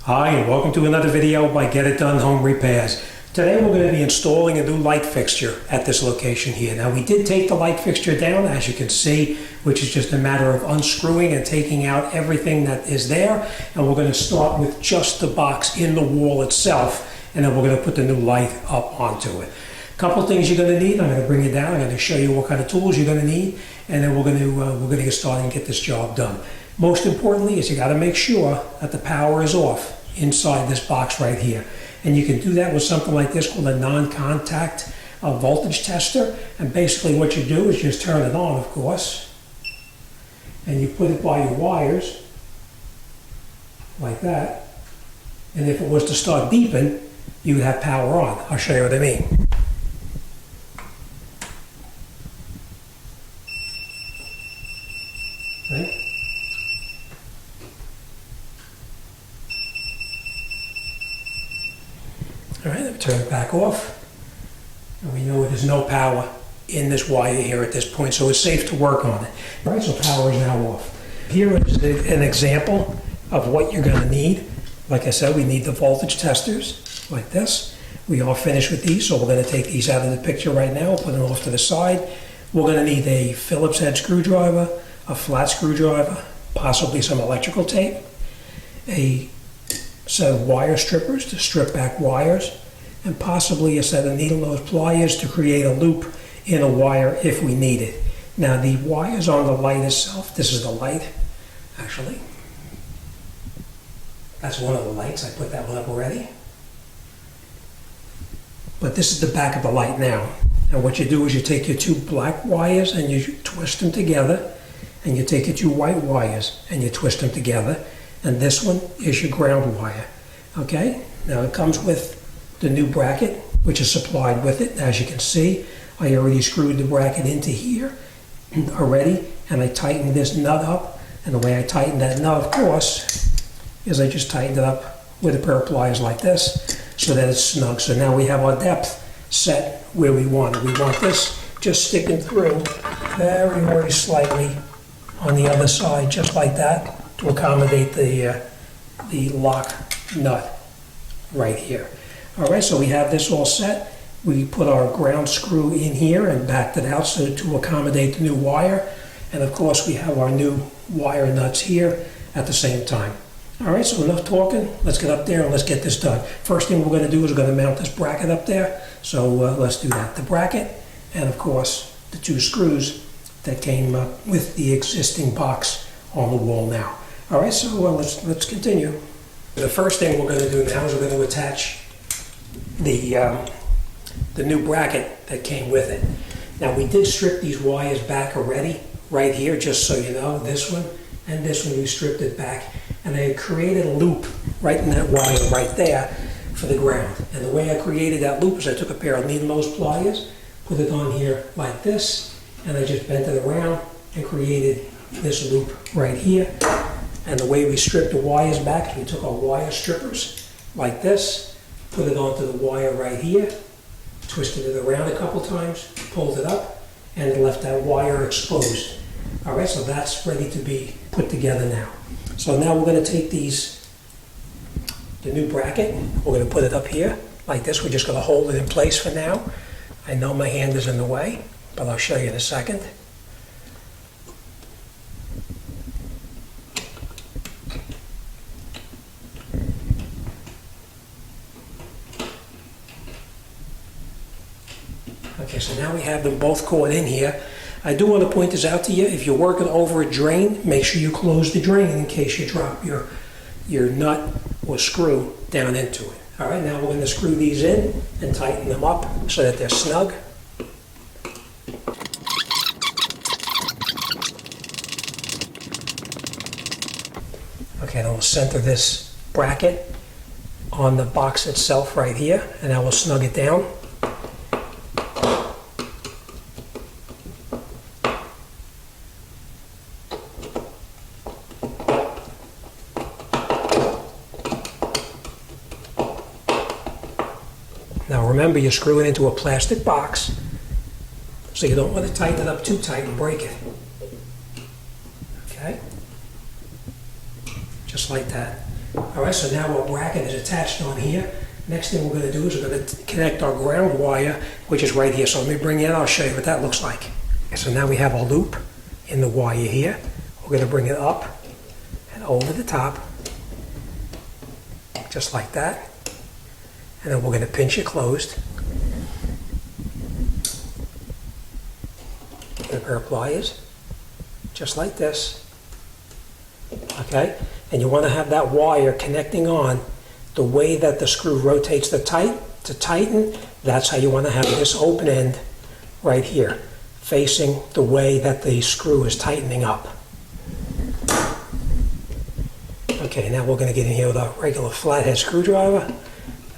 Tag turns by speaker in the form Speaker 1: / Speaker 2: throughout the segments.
Speaker 1: Hi, and welcome to another video by Get It Done Home Repairs. Today we're going to be installing a new light fixture at this location here. Now we did take the light fixture down, as you can see, which is just a matter of unscrewing and taking out everything that is there. And we're going to start with just the box in the wall itself, and then we're going to put the new light up onto it. A couple things you're going to need. I'm going to bring it down. I'm going to show you what kind of tools you're going to need, and then we're going to get started and get this job done. Most importantly is you got to make sure that the power is off inside this box right here. And you can do that with something like this called a non-contact voltage tester. And basically what you do is just turn it on, of course, and you put it by your wires like that. And if it was to start beeping, you would have power on. I'll show you what I mean. Right? All right, let me turn it back off. And we know there's no power in this wire here at this point, so it's safe to work on it. All right, so power is now off. Here is an example of what you're going to need. Like I said, we need the voltage testers like this. We are finished with these, so we're going to take these out of the picture right now, put them off to the side. We're going to need a Phillips head screwdriver, a flat screwdriver, possibly some electrical tape, a set of wire strippers to strip back wires, and possibly a set of needle nose pliers to create a loop in a wire if we need it. Now the wires on the light itself, this is the light actually. That's one of the lights, I put that one up already. But this is the back of the light now. And what you do is you take your two black wires and you twist them together, and you take your two white wires and you twist them together. And this one is your ground wire. Okay, now it comes with the new bracket, which is supplied with it. As you can see, I already screwed the bracket into here already, and I tightened this nut up. And the way I tightened that nut, of course, is I just tightened it up with a pair of pliers like this so that it's snug. So now we have our depth set where we want it. We want this just sticking through very, very slightly on the other side, just like that, to accommodate the lock nut right here. All right, so we have this all set. We put our ground screw in here and backed it out so to accommodate the new wire. And of course we have our new wire nuts here at the same time. All right, so enough talking. Let's get up there and let's get this done. First thing we're going to do is we're going to mount this bracket up there. So let's do that. The bracket and of course the two screws that came with the existing box on the wall now. All right, so let's continue. The first thing we're going to do now is we're going to attach the new bracket that came with it. Now we did strip these wires back already, right here, just so you know, this one and this one we stripped it back. And I created a loop right in that wire right there for the ground. And the way I created that loop is I took a pair of needle nose pliers, put it on here like this, and I just bent it around and created this loop right here. And the way we stripped the wires back, we took our wire strippers like this, put it onto the wire right here, twisted it around a couple times, pulled it up, and it left that wire exposed. All right, so that's ready to be put together now. So now we're going to take the new bracket, we're going to put it up here like this. We're just going to hold it in place for now. I know my hand is in the way, but I'll show you in a second. Okay, so now we have them both caught in here. I do want to point this out to you. If you're working over a drain, make sure you close the drain in case you drop your nut or screw down into it. All right, now we're going to screw these in and tighten them up so that they're snug. Okay, then we'll center this bracket on the box itself right here, and I will snug it down. Now remember, you're screwing into a plastic box, so you don't want to tighten it up too tight and break it. Okay? Just like that. All right, so now our bracket is attached on here. Next thing we're going to do is we're going to connect our ground wire, which is right here. So let me bring it in, I'll show you what that looks like. So now we have our loop in the wire here. We're going to bring it up and over the top, just like that. And then we're going to pinch it closed. Get a pair of pliers, just like this. Okay, and you want to have that wire connecting on the way that the screw rotates to tighten. That's how you want to have this open end right here, facing the way that the screw is tightening up. Okay, now we're going to get in here with a regular flathead screwdriver.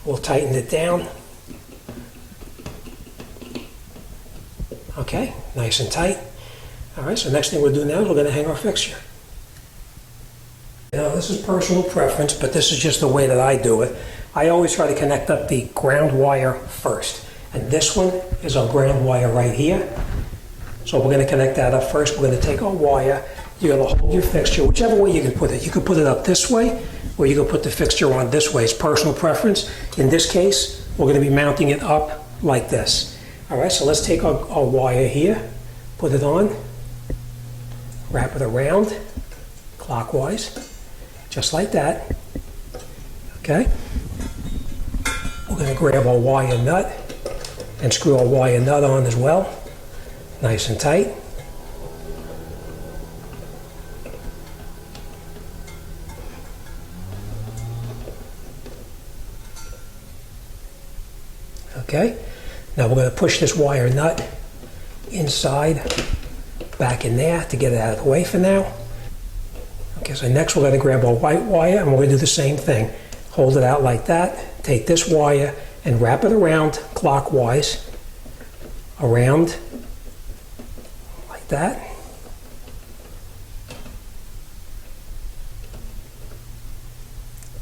Speaker 1: We'll tighten it down. Okay, nice and tight. All right, so next thing we'll do now is we're going to hang our fixture. Now this is personal preference, but this is just the way that I do it. I always try to connect up the ground wire first. And this one is our ground wire right here. So we're going to connect that up first. We're going to take our wire. You're going to hold your fixture, whichever way you can put it. You can put it up this way, or you can put the fixture on this way. It's personal preference. In this case, we're going to be mounting it up like this. All right, so let's take our wire here, put it on, wrap it around clockwise, just like that. Okay. We're going to grab our wire nut and screw our wire nut on as well, nice and tight. Okay, now we're going to push this wire nut inside, back in there to get it out of the way for now. Okay, so next we're going to grab our white wire and we're going to do the same thing. Hold it out like that, take this wire and wrap it around clockwise, around like that.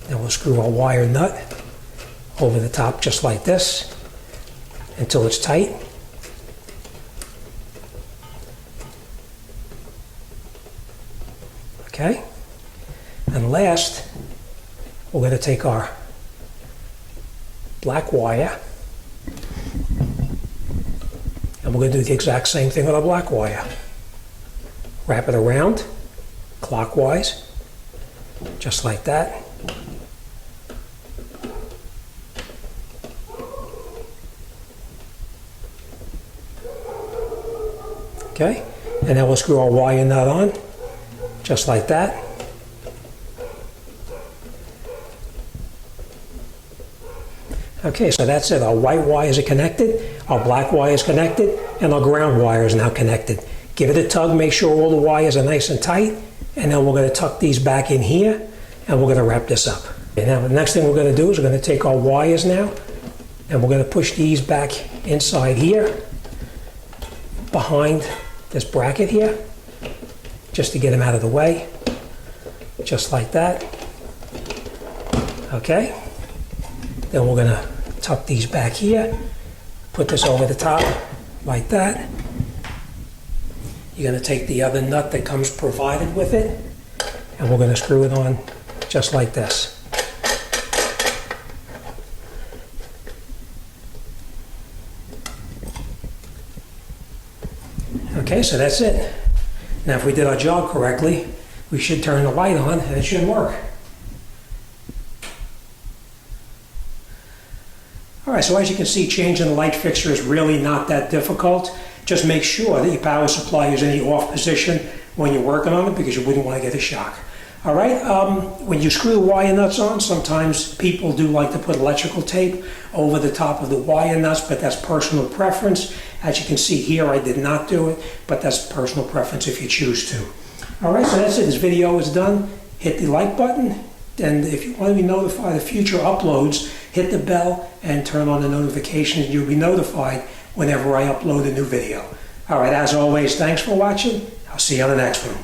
Speaker 1: Then we'll screw our wire nut over the top just like this until it's tight. Okay, and last we're going to take our black wire and we're going to do the exact same thing with our black wire. Wrap it around clockwise just like that. Okay, and then we'll screw our wire nut on, just like that. Okay, so that's it. Our white wires are connected, our black wire is connected, and our ground wire is now connected. Give it a tug, make sure all the wires are nice and tight, and then we're going to tuck these back in here, and we're going to wrap this up. Okay, now the next thing we're going to do is we're going to take our wires now, and we're going to push these back inside here, behind this bracket here, just to get them out of the way, just like that. Okay, then we're going to tuck these back here, put this over the top like that. You're going to take the other nut that comes provided with it, and we're going to screw it on just like this. Okay, so that's it. Now if we did our job correctly, we should turn the light on and it should work. Alright, so as you can see, changing the light fixture is really not that difficult. Just make sure that your power supply is in the off position when you're working on it, because you wouldn't want to get a shock. Alright, when you screw the wire nuts on, sometimes people do like to put electrical tape over the top of the wire nuts, but that's personal preference. As you can see here, I did not do it, but that's personal preference if you choose to. Alright, so that's it. This video is done. Hit the like button, and if you want to be notified of future uploads, hit the bell and turn on the notifications. You'll be notified whenever I upload a new video. Alright, as always, thanks for watching. I'll see you on the next one.